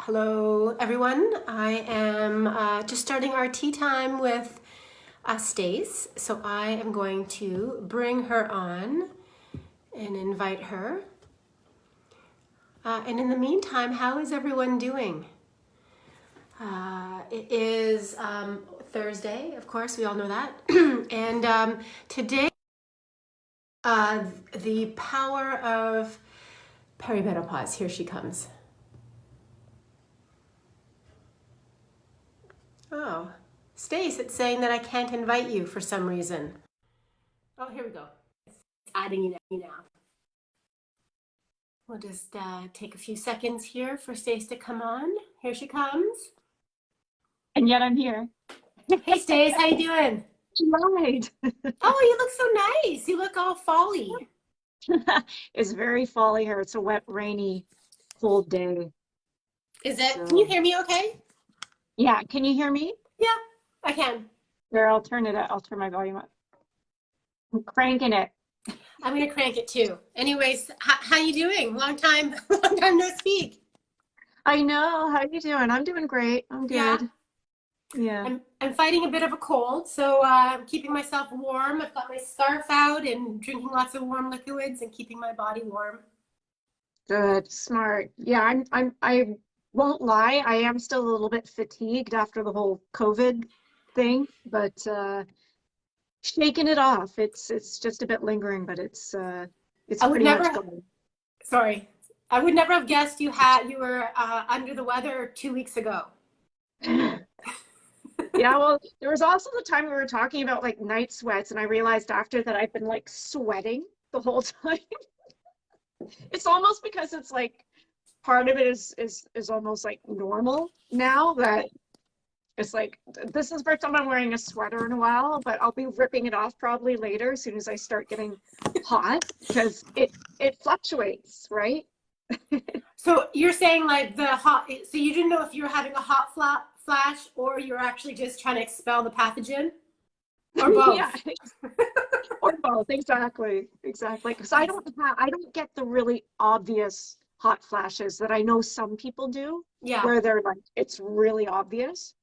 Hello, everyone. I am just starting our tea time with Stace. So I am going to bring her on and invite her. And in the meantime, how is everyone doing? It is Thursday, of course, we all know that. and today, the power of perimenopause. Here she comes. Oh, Stace, it's saying that I can't invite you for some reason. Oh, here we go. It's adding you now. We'll just take a few seconds here for Stace to come on. Here she comes. And yet I'm here. Hey, Stace, how you doing? Right. Oh, you look so nice. You look all folly. It's very fall here. It's a wet, rainy, cold day. Is it? Can you So, hear me okay? yeah, can you hear me? Yeah, I can. Here, I'll turn it up. I'll turn my volume up. I'm cranking it. I'm gonna crank it too. Anyways, how you doing? Long time, long time no speak. I know. How you doing? I'm doing great. I'm Yeah, good. Yeah. I'm fighting a bit of a cold, so I'm keeping myself warm. I've got my scarf out and drinking lots of warm liquids and keeping my body warm. Good. Smart. Yeah, I won't lie. I am still a little bit fatigued after the whole COVID thing, but shaking it off. It's just a bit lingering, but it's I would pretty much never, gone. sorry, I would never have guessed you were under the weather 2 weeks ago. Yeah, well, there was also the time we were talking about like night sweats, and I realized after that I've been like sweating the whole time. It's almost because it's like part of it is almost like normal now that it's like this is the first time I'm wearing a sweater in a while, but I'll be ripping it off probably later as soon as I start getting hot because it fluctuates, right? So you're saying like the hot, so you didn't know if you were having a hot flash or you're actually just trying to expel the pathogen or Yeah, both. or both, exactly. Because That's, I don't get the really obvious hot flashes that I know some people do, yeah. where they're like it's really obvious.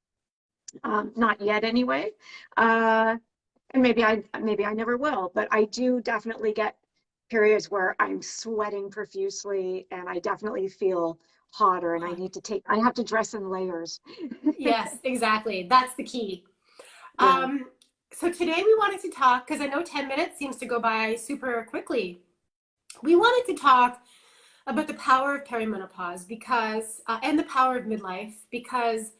Not yet, anyway. Uh, and maybe I never will, but I do definitely get periods where I'm sweating profusely, and I definitely feel hotter, and I have to dress in layers. Yes, exactly. That's the key. Yeah. Um, so today we wanted to talk, because I know 10 minutes seems to go by super quickly. We wanted to talk about the power of perimenopause and the power of midlife, because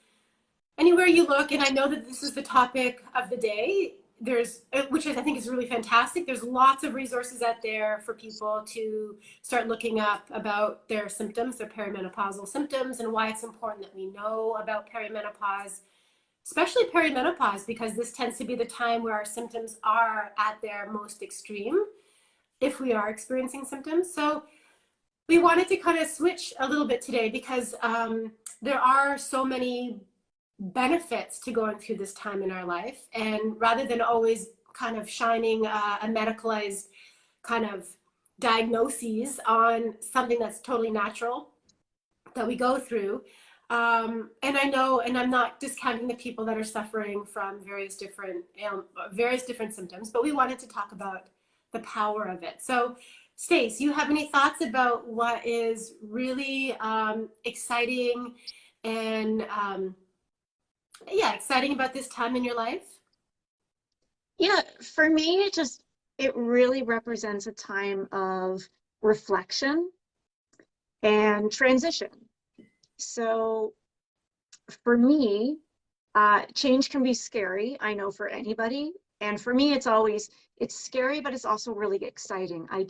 anywhere you look, and I know that this is the topic of the day, which I think is really fantastic. There's lots of resources out there for people to start looking up about their symptoms, their perimenopausal symptoms, and why it's important that we know about perimenopause, especially perimenopause, because this tends to be the time where our symptoms are at their most extreme if we are experiencing symptoms. So we wanted to kind of switch a little bit today because there are so many benefits to going through this time in our life. And rather than always kind of shining a medicalized kind of diagnoses on something that's totally natural that we go through. And I know, and I'm not discounting the people that are suffering from various different symptoms, but we wanted to talk about the power of it. So, Stace, you have any thoughts about what is really exciting and yeah, exciting about this time in your life? Yeah, for me, it really represents a time of reflection and transition. So for me, change can be scary, I know for anybody. And for me, it's scary, but it's also really exciting. I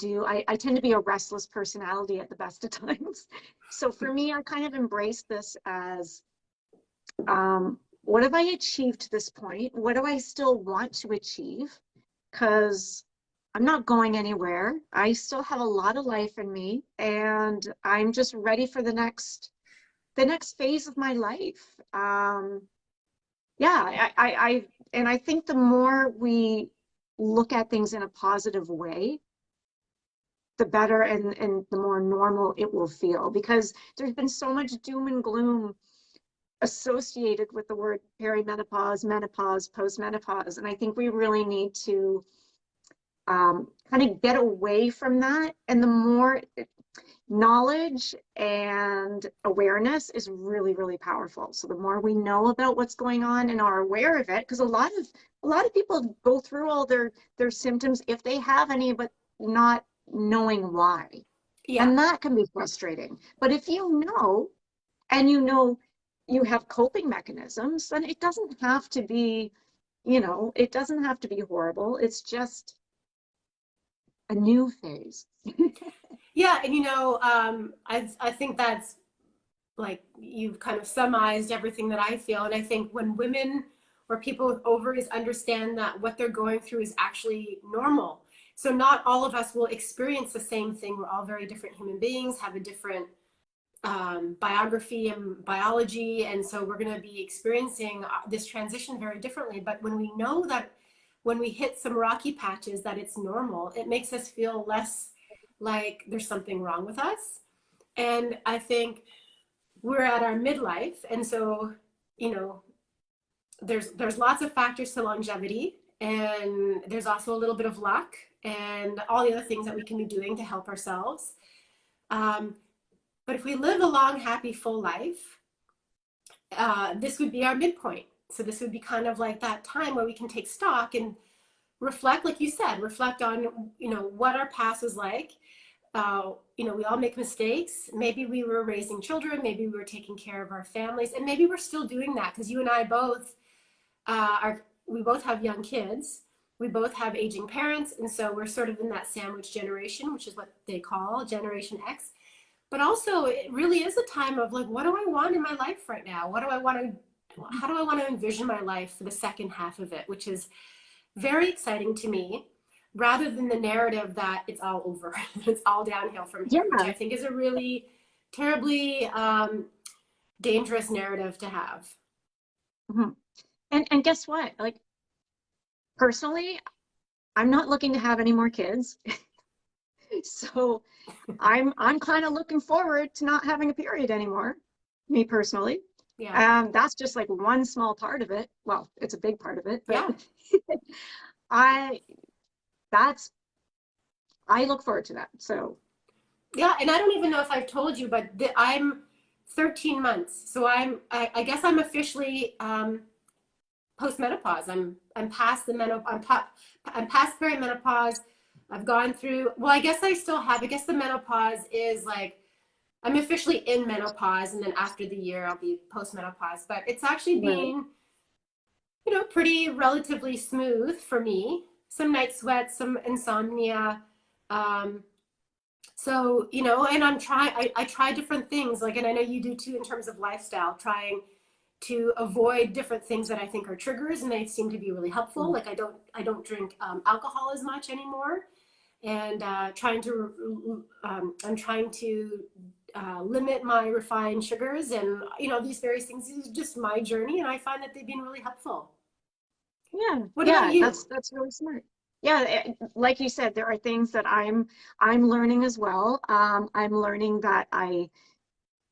tend to be a restless personality at the best of times. So for me, I kind of embrace this as what have I achieved to this point? What do I still want to achieve? Because I'm not going anywhere. I still have a lot of life in me, and I'm just ready for the next phase of my life. Yeah, and I think the more we look at things in a positive way, the better and the more normal it will feel, because there's been so much doom and gloom associated with the word perimenopause, menopause, postmenopause. And I think we really need to kind of get away from that. And the more knowledge and awareness is really, really powerful. So the more we know about what's going on and are aware of it, because a lot of people go through all their symptoms if they have any, but not knowing why. Yeah. And that can be frustrating. But if you know, and you know you have coping mechanisms, then it doesn't have to be, it doesn't have to be horrible. It's just a new phase. Yeah, and I think that's like you've kind of summarized everything that I feel. And I think when women or people with ovaries understand that what they're going through is actually normal. So not all of us will experience the same thing. We're all very different human beings, have a different biography and biology. And so we're going to be experiencing this transition very differently. But when we know that when we hit some rocky patches, that it's normal, it makes us feel less like there's something wrong with us. And I think we're at our midlife. And so, you know, there's lots of factors to longevity, and there's also a little bit of luck and all the other things that we can be doing to help ourselves. Um, but if we live a long, happy, full life, this would be our midpoint. So this would be kind of like that time where we can take stock and reflect, like you said, reflect on, what our past was like. We all make mistakes. Maybe we were raising children, maybe we were taking care of our families, and maybe we're still doing that because you and I both we both have young kids. We both have aging parents, and so we're sort of in that sandwich generation, which is what they call Generation X. But also, it really is a time of like, what do I want in my life right now? What do I want to? How do I want to envision my life for the second half of it, which is very exciting to me, rather than the narrative that it's all over, it's all downhill from here, which I Yeah. think is a really terribly dangerous narrative to have. Mhm. And guess what? Like, personally, I'm not looking to have any more kids. So I'm kind of looking forward to not having a period anymore, me personally. Yeah, That's just like one small part of it. Well, it's a big part of it, but yeah, I that's I look forward to that. So yeah. And I don't even know if I've told you, but I'm 13 months, so I guess I'm officially postmenopause. I'm past the I'm past perimenopause. I've gone through. Well, I guess I still have. I guess the menopause is like I'm officially in menopause, and then after the year I'll be postmenopause. But it's actually right. been, pretty relatively smooth for me. Some night sweats, some insomnia. Um, and I'm trying. I try different things, like, and I know you do too, in terms of lifestyle, trying to avoid different things that I think are triggers, and they seem to be really helpful. Mm. Like I don't drink alcohol as much anymore, and I'm trying to limit my refined sugars, and these various things. This is just my journey, and I find that they've been really helpful. Yeah, What about yeah, you? that's really smart. Yeah, like you said, there are things that I'm learning as well. I'm learning that I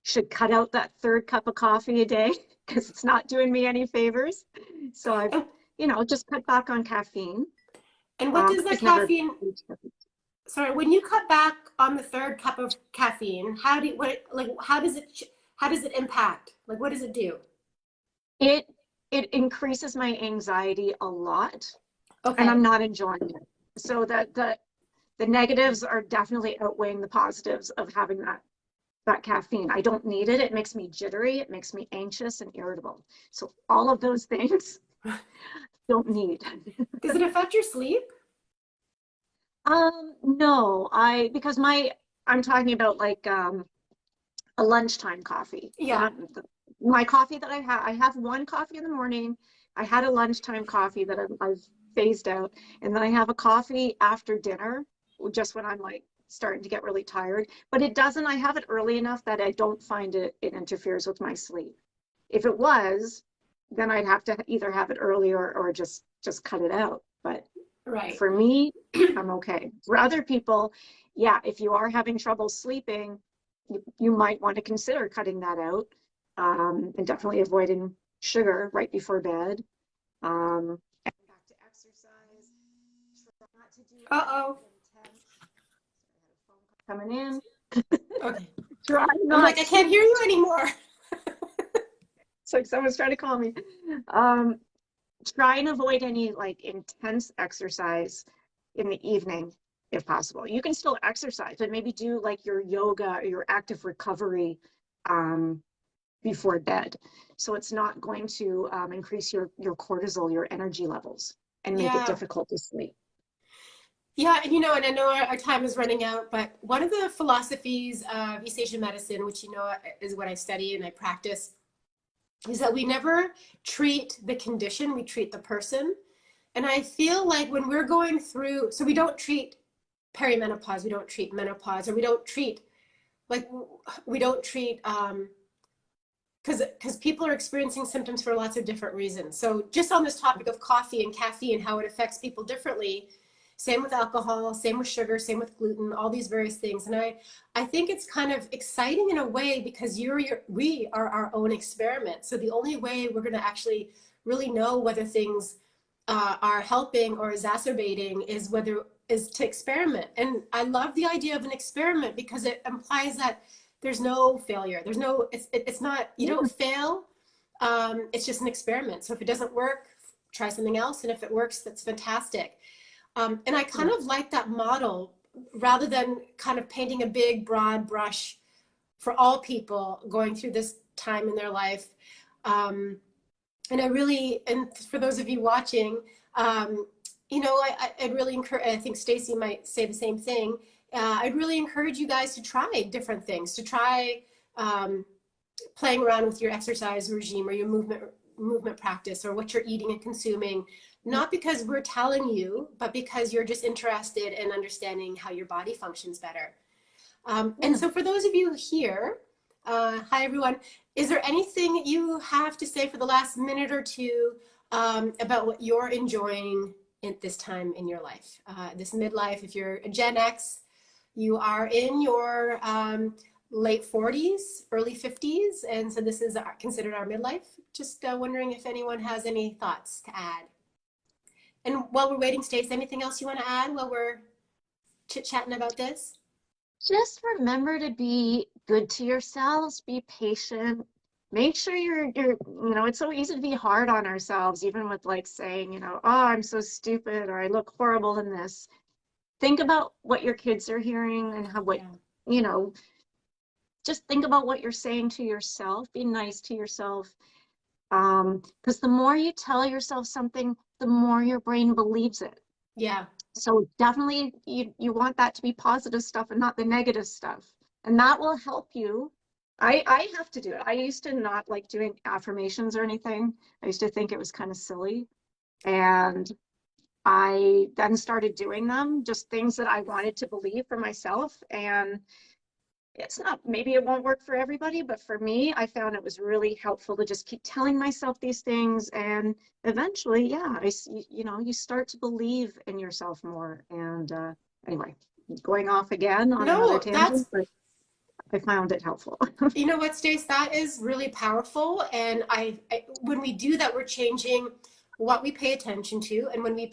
should cut out that third cup of coffee a day because it's not doing me any favors. So I've, And, just cut back on caffeine. and what does that It's never. caffeine? Sorry, when you cut back on the third cup of caffeine, how does it impact? Like, what does it do? It it increases my anxiety a lot, and I'm Okay. not enjoying it. So that the negatives are definitely outweighing the positives of having that caffeine. I don't need it. It makes me jittery. It makes me anxious and irritable. So all of those things don't need. Does it affect your sleep? No, because I'm talking about like a lunchtime coffee. Yeah. My coffee that I have one coffee in the morning. I had a lunchtime coffee that I've phased out, and then I have a coffee after dinner, just when I'm like starting to get really tired. But I have it early enough that I don't find it interferes with my sleep. If it was, then I'd have to either have it early or just cut it out. But Right. For me, I'm okay. For other people, yeah, if you are having trouble sleeping, you might want to consider cutting that out, and definitely avoiding sugar right before bed. And back to exercise. Try not to do Uh-oh. anything intense. Sorry, I had a phone call coming in. Okay. Try I'm like, not I to. can't hear you anymore. It's like someone's trying to call me. Um, Try and avoid any like intense exercise in the evening if possible. You can still exercise, but maybe do like your yoga or your active recovery um, before bed. So it's not going to increase your cortisol, your energy levels, and make it Yeah. difficult to sleep. Yeah, and and I know our time is running out, but one of the philosophies of East Asian medicine, which is what I study and I practice, is that we never treat the condition, we treat the person. And I feel like when we're going through, so we don't treat perimenopause, we don't treat menopause, or we don't treat like we don't treat because people are experiencing symptoms for lots of different reasons. So just on this topic of coffee and caffeine, how it affects people differently. Same with alcohol, same with sugar, same with gluten, all these various things. And I think it's kind of exciting in a way because we are our own experiment. So the only way we're going to actually really know whether things are helping or exacerbating is to experiment. And I love the idea of an experiment because it implies that there's no failure. There's no, it's not, you don't Yeah. fail. It's just an experiment. So if it doesn't work, try something else. And if it works, that's fantastic. And I kind of like that model rather than kind of painting a big, broad brush for all people going through this time in their life. Um, and I really, and for those of you watching, I'd really encourage, I think Stacy might say the same thing. I'd really encourage you guys to try different things, to try um, playing around with your exercise regime or your movement practice or what you're eating and consuming, not because we're telling you, but because you're just interested in understanding how your body functions better. And Yeah. so for those of you here, hi everyone, is there anything you have to say for the last minute or two about what you're enjoying at this time in your life? This midlife, if you're a Gen X, you are in your late 40s, early 50s, and so this is considered our midlife. Just wondering if anyone has any thoughts to add. And while we're waiting, Stace, anything else you want to add while we're chit-chatting about this? Just remember to be good to yourselves, be patient. Make sure it's so easy to be hard on ourselves, even with like saying, oh, I'm so stupid or I look horrible in this. Think about what your kids are hearing and Yeah. you know, just think about what you're saying to yourself. Be nice to yourself. Because the more you tell yourself something, the more your brain believes it. Yeah. So definitely you want that to be positive stuff and not the negative stuff. And that will help you. I have to do it. I used to not like doing affirmations or anything. I used to think it was kind of silly. And I then started doing them, just things that I wanted to believe for myself. And it's not, maybe it won't work for everybody, but for me, I found it was really helpful to just keep telling myself these things. And eventually, yeah, you start to believe in yourself more. And anyway, going off again on another No, tangent, but I found it helpful. you know what, Stace, that is really powerful. And when we do that, we're changing what we pay attention to. And when we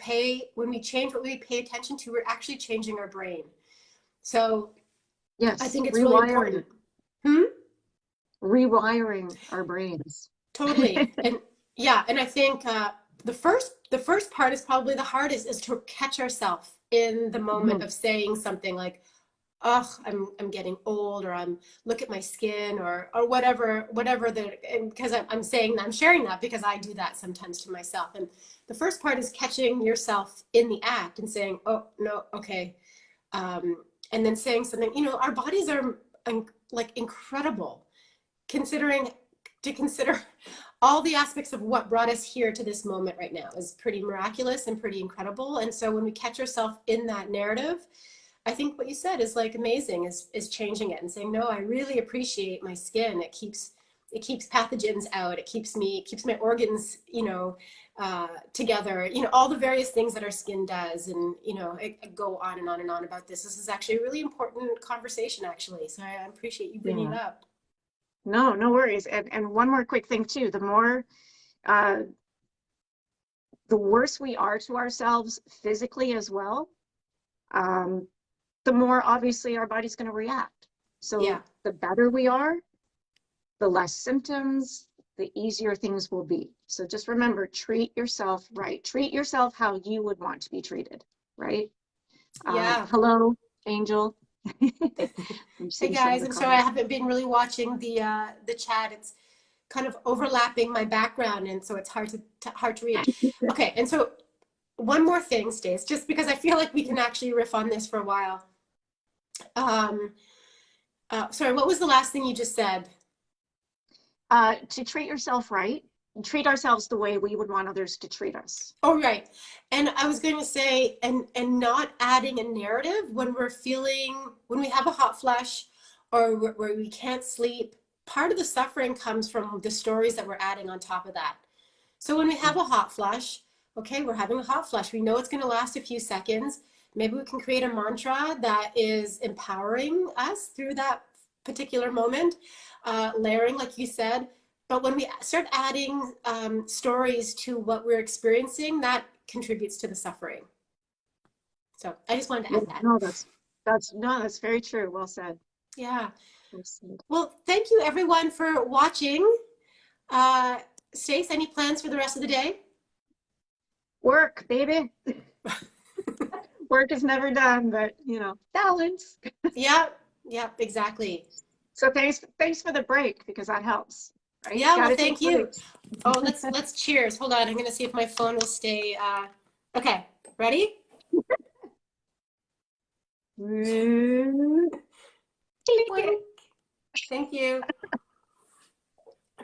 change what we pay attention to, we're actually changing our brain. So I Yes, think it's really important. Hmm? rewiring our brains. Totally. And yeah, and I think the first part is probably the hardest is to catch ourselves in the moment Mhm. of saying something like, oh, I'm getting old, or I'm look at my skin, or whatever the because I'm saying that I'm sharing that because I do that sometimes to myself. And the first part is catching yourself in the act and saying, oh no, okay, and then saying something. Our bodies are like incredible, considering to consider all the aspects of what brought us here to this moment right now is pretty miraculous and pretty incredible. And so when we catch ourselves in that narrative, I think what you said is like amazing, is changing it and saying, no, I really appreciate my skin. It keeps it keeps pathogens out. It keeps my organs, together. All the various things that our skin does, and I go on and on and on about this. This is actually a really important conversation, actually. So I appreciate you bringing Yeah. it up. No, no worries. And one more quick thing too, uh, the worse we are to ourselves physically as well, um, the more obviously our body's going to react. Yeah. So the better we are, the less symptoms, the easier things will be. So just remember, treat yourself right. Treat yourself how you would want to be treated, right? Yeah. Hello, Angel. I'm Hey seeing some of guys, the I'm sorry I comments. haven't been really watching the chat. It's kind of overlapping my background, and so it's hard to read. Okay, and so one more thing, Stace, just because I feel like we can actually riff on this for a while. Um, Sorry, what was the last thing you just said? To treat yourself right, treat ourselves the way we would want others to treat us. Oh, right. And I was going to say, and not adding a narrative when we have a hot flush, or where we can't sleep. Part of the suffering comes from the stories that we're adding on top of that. So when we have a hot flush, okay, we're having a hot flush. We know it's going to last a few seconds. Maybe we can create a mantra that is empowering us through that particular moment, layering, like you said. But when we start adding stories to what we're experiencing, that contributes to the suffering. So I just wanted to Yeah, add that. no, that's very true. Well said. Yeah. Well said. Well, thank you everyone for watching. Uh, Stace, any plans for the rest of the day? Work, baby. Work is never done, but balance. Yep, yep, exactly. So thanks for the break because that helps, right? Yeah, Got well, to take thank you. breaks. Oh, let's cheers. Hold on, I'm gonna see if my phone will stay. Okay, ready? Mm. Wink. Thank you.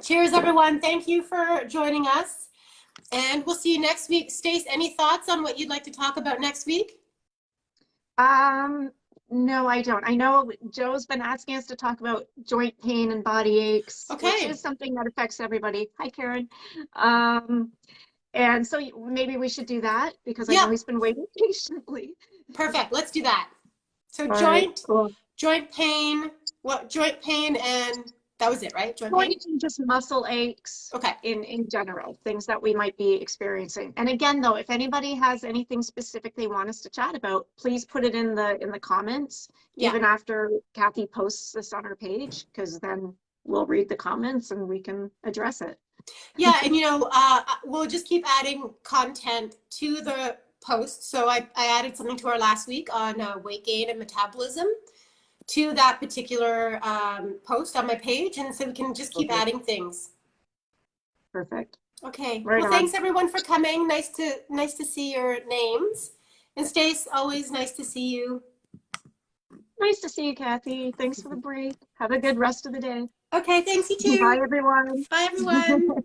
Cheers, everyone. Thank you for joining us, and we'll see you next week. Stace, any thoughts on what you'd like to talk about next week? Um, no, I don't. I know Joe's been asking us to talk about joint pain and body aches, which is Okay. something that affects everybody. Hi, Karen. Um, and so maybe we should do that because I know Yep. he's been waiting patiently. Perfect. Let's do that. So All right, cool. joint pain. What joint pain and that was it, right? Joint pain. Joint and just muscle aches Okay. in general, things that we might be experiencing. And again, though, if anybody has anything specific they want us to chat about, please put it in the comments, Yeah. even after Kathy posts this on her page, because then we'll read the comments and we can address it. Yeah, and we'll just keep adding content to the post. So I added something to our last week on weight gain and metabolism to that particular post on my page, and so we can just keep Okay, adding things. perfect. Okay. Right Well, on. thanks everyone for coming. Nice to see your names. And Stace, always nice to see you. Nice to see you, Kathy. Thanks for the break. Have a good rest of the day. Okay, thanks you Bye, too. everyone. Bye everyone.